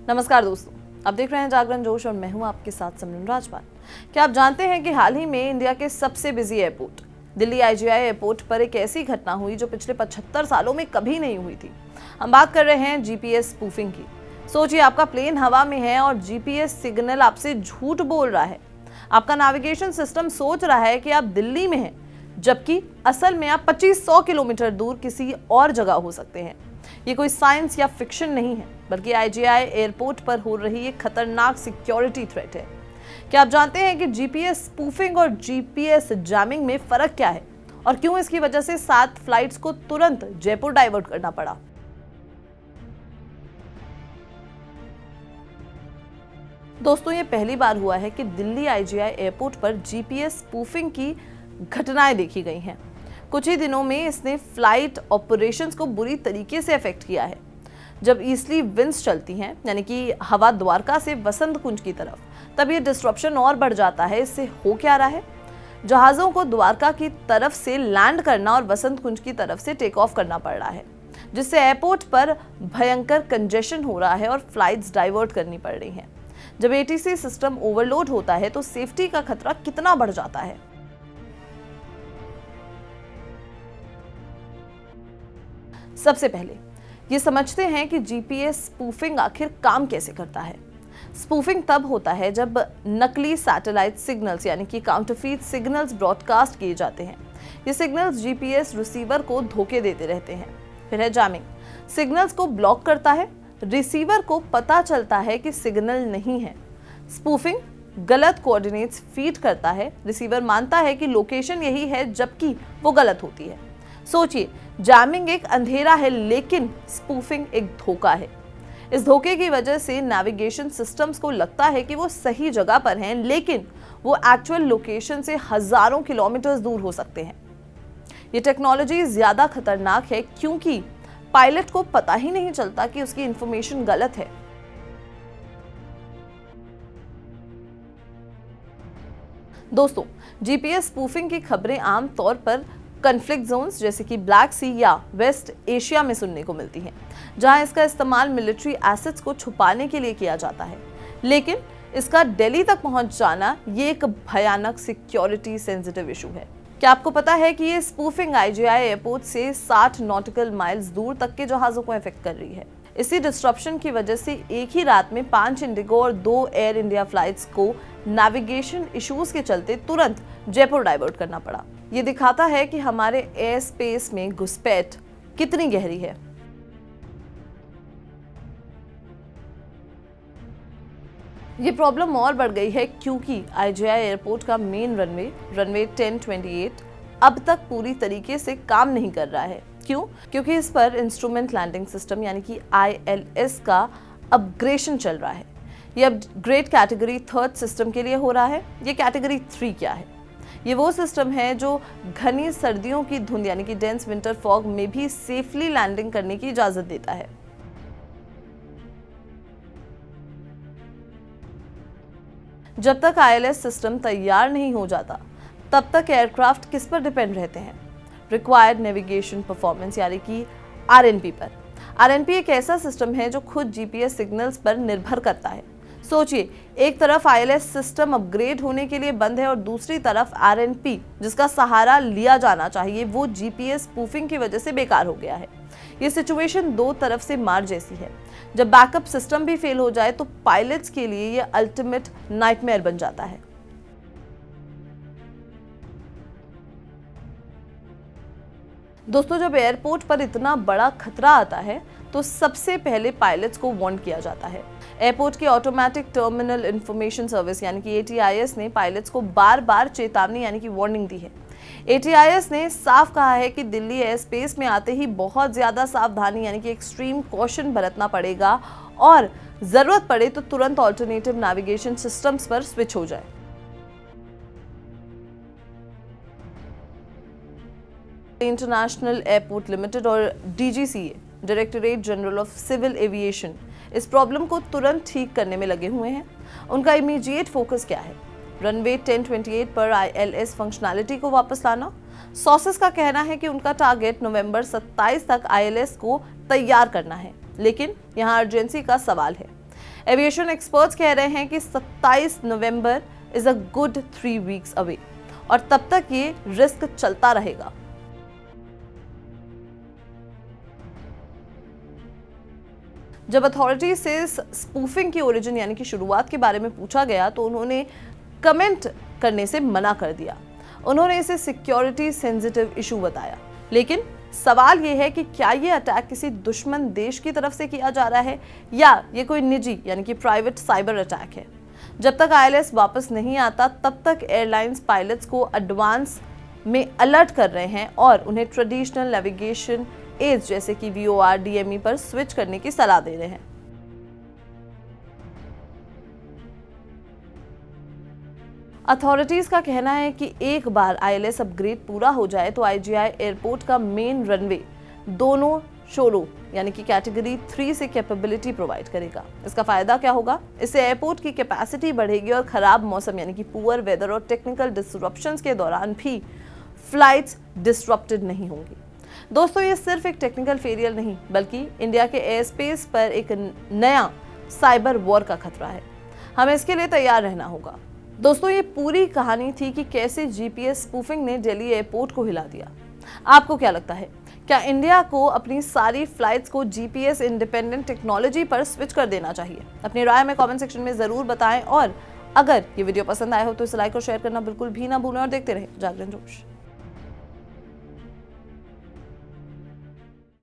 नमस्कार दोस्तों, आप देख रहे हैं जागरण जोश और मैं हूं आपके साथ सिमरन राजपाल। क्या आप जानते हैं कि हाल ही में इंडिया के सबसे busy airport Delhi IGI airport पर एक ऐसी घटना हुई जो पिछले 75 सालों में कभी नहीं हुई थी। हम बात कर रहे हैं GPS स्पूफिंग की। सोचिए, आपका प्लेन हवा में है और GPS सिग्नल आपसे झूठ बोल रहा है। आपका नेविगेशन सिस्टम सोच रहा है कि आप दिल्ली में हैं, जबकि असल में आप 2500 किलोमीटर दूर किसी और जगह हो सकते हैं। ये कोई साइंस या फिक्शन नहीं है, बल्कि IGI एयरपोर्ट पर हो रही एक खतरनाक सिक्योरिटी थ्रेट है। क्या आप जानते हैं कि GPS स्पूफिंग और GPS जैमिंग में फर्क क्या है और क्यों इसकी वजह से 7 फ्लाइट्स को तुरंत जयपुर डाइवर्ट करना पड़ा? दोस्तों, ये पहली बार हुआ है कि दिल्ली IGI एयरपोर्ट पर GPS स्पूफिंग की घटनाएं देखी गई हैं। कुछ ही दिनों में इसने फ्लाइट ऑपरेशंस को बुरी तरीके से अफेक्ट किया है। जब ईस्टली विंड्स चलती हैं, यानी कि हवा द्वारका से वसंत कुंज की तरफ, तब ये डिस्ट्रप्शन और बढ़ जाता है। इससे हो क्या रहा है? जहाज़ों को द्वारका की तरफ से लैंड करना और वसंत कुंज की तरफ से टेक ऑफ करना पड़ रहा है, जिससे एयरपोर्ट पर भयंकर कंजेशन हो रहा है और फ्लाइट्स डाइवर्ट करनी पड़ रही हैं। जब ATC सिस्टम ओवरलोड होता है तो सेफ्टी का खतरा कितना बढ़ जाता है। सबसे पहले ये समझते हैं कि GPS स्पूफिंग आखिर काम कैसे करता है। स्पूफिंग तब होता है जब नकली सैटेलाइट सिग्नल्स यानी कि काउंटरफीट सिग्नल्स ब्रॉडकास्ट किए जाते हैं। ये सिग्नल्स GPS रिसीवर को धोखे देते रहते हैं। फिर है जैमिंग। सिग्नल्स को ब्लॉक करता है, रिसीवर को पता चलता है कि सिग्नल नहीं है। स्पूफिंग गलत कोऑर्डिनेट्स फीड करता है, रिसीवर मानता है कि लोकेशन यही है जबकि वो गलत होती है। सोचिए, जैमिंग एक अंधेरा है लेकिन स्पूफिंग एक धोखा है। इस धोखे की वजह से नेविगेशन सिस्टम्स को लगता है कि वो सही जगह पर हैं, लेकिन वो एक्चुअल लोकेशन से हजारों किलोमीटर दूर हो सकते हैं। ये टेक्नोलॉजी ज्यादा खतरनाक है क्योंकि पायलट को पता ही नहीं चलता कि उसकी इंफॉर्मेशन गलत है। दोस्तों, GPS स्पूफिंग की खबरें आमतौर पर कॉन्फ्लिक्ट जोन्स जैसे कि ब्लैक सी या वेस्ट एशिया में सुनने को मिलती हैं, जहां इसका इस्तेमाल मिलिट्री एसेट्स को छुपाने के लिए किया जाता है। लेकिन इसका दिल्ली तक पहुंच जाना ये एक भयानक सिक्योरिटी सेंसिटिव इशू है। क्या आपको पता है कि ये स्पूफिंग IGI एयरपोर्ट से 60 नॉटिकल माइल्स दूर तक के जहाजों को अफेक्ट कर रही है। इसी डिस्ट्रप्शन की वजह से एक ही रात में 5 इंडिगो और 2 एयर इंडिया फ्लाइट्स को नेविगेशन इश्यूज के चलते तुरंत जयपुर डाइवर्ट करना पड़ा। ये दिखाता है कि हमारे एयर स्पेस में घुसपैठ कितनी गहरी है। ये प्रॉब्लम और बढ़ गई है क्योंकि IGI एयरपोर्ट का मेन रनवे 1028 अब तक पूरी तरीके से काम नहीं कर रहा है। क्यों? क्योंकि इस पर इंस्ट्रूमेंट लैंडिंग सिस्टम यानी कि ILS का अपग्रेडेशन चल रहा है। ये अपग्रेड कैटेगरी 3 सिस्टम के लिए हो रहा है। ये कैटेगरी 3 क्या है? ये वो सिस्टम है जो घनी सर्दियों की धुंध यानी कि डेंस विंटर फॉग में भी सेफली लैंडिंग करने की इजाजत देता है। जब तक ILS सिस्टम तैयार नहीं हो जाता, तब तक एयरक्राफ्ट किस पर डिपेंड रहते हैं? रिक्वायर्ड नेविगेशन परफॉर्मेंस यानी कि RNP पर। RNP एक ऐसा सिस्टम है जो खुद GPS सिग्नल्स पर निर्भर करता है। सोचिए, एक तरफ ILS सिस्टम अपग्रेड होने के लिए बंद है और दूसरी तरफ RNP जिसका सहारा लिया जाना चाहिए वो GPS स्पूफिंग की वजह से बेकार हो गया है। ये सिचुएशन दो तरफ से मार जैसी है। जब बैकअप सिस्टम भी फेल हो जाए तो पायलट्स के लिए ये अल्टीमेट नाइटमेयर बन जाता है। दोस्तों, जब एयरपोर्ट पर इतना बड़ा खतरा आता है तो सबसे पहले पायलट्स को वार्न किया जाता है। एयरपोर्ट की ऑटोमेटिक टर्मिनल इंफॉर्मेशन सर्विस यानी कि ATIS ने पायलट्स को बार बार चेतावनी यानी कि वार्निंग दी है। ATIS ने साफ कहा है कि दिल्ली एयर स्पेस में आते ही बहुत ज्यादा सावधानी यानी कि एक्सट्रीम कॉशन बरतना पड़ेगा और जरूरत पड़े तो तुरंत ऑल्टरनेटिव नेविगेशन सिस्टम्स पर स्विच हो जाए। इंटरनेशनल एयरपोर्ट लिमिटेड और DGCA directorate general of civil aviation इस प्रॉब्लम को तुरंत ठीक करने में लगे हुए हैं। उनका इमीडिएट फोकस क्या है? रनवे 1028 पर ILS फंक्शनैलिटी को वापस लाना। सोर्सेस का कहना है कि उनका टारगेट नवंबर 27 तक ILS को तैयार करना है, लेकिन यहाँ अर्जेंसी का सवाल है। एविएशन एक्सपर्ट्स कह रहे हैं कि 27 November is a good 3 weeks away और तब तक ये रिस्क चलता रहेगा। जब अथॉरिटी से स्पूफिंग की ओरिजिन यानी कि शुरुआत के बारे में पूछा गया तो उन्होंने कमेंट करने से मना कर दिया। उन्होंने इसे सिक्योरिटी सेंसिटिव इशू बताया। लेकिन सवाल यह है कि क्या ये अटैक किसी दुश्मन देश की तरफ से किया जा रहा है या ये कोई निजी यानी कि प्राइवेट साइबर अटैक है। जब तक ILS वापस नहीं आता तब तक एयरलाइंस पायलट्स को एडवांस में अलर्ट कर रहे हैं और उन्हें ट्रेडिशनल नेविगेशन एड्स जैसे कि VOR DME पर स्विच करने की सलाह दे रहे हैं। अथॉरिटीज का कहना है कि एक बार ILS अपग्रेड पूरा हो जाए तो IGI एयरपोर्ट का मेन रनवे दोनों शोरो यानी कि कैटेगरी 3 से कैपेबिलिटी प्रोवाइड करेगा। इसका फायदा क्या होगा? इससे एयरपोर्ट की कैपेसिटी बढ़ेगी और खराब मौसम यानी कि पुअर वेदर और टेक्निकल डिसरप्शंस के दौरान भी फ्लाइट्स डिसरप्टेड नहीं होंगी। दोस्तों, ये सिर्फ एक टेक्निकल फेलियर नहीं बल्कि इंडिया के एयर स्पेस पर एक नया साइबर वॉर का खतरा है। हमें इसके लिए तैयार रहना होगा। दोस्तों, ये पूरी कहानी थी कि कैसे GPS स्पूफिंग ने दिल्ली एयरपोर्ट को हिला दिया। आपको क्या लगता है, क्या इंडिया को अपनी सारी फ्लाइट्स को GPS इंडिपेंडेंट टेक्नोलॉजी पर स्विच कर देना चाहिए? अपनी राय में कमेंट सेक्शन में जरूर बताएं और अगर ये वीडियो पसंद आया हो तो इसे लाइक और शेयर करना बिल्कुल भी ना भूलें और देखते रहें जागरण जोश।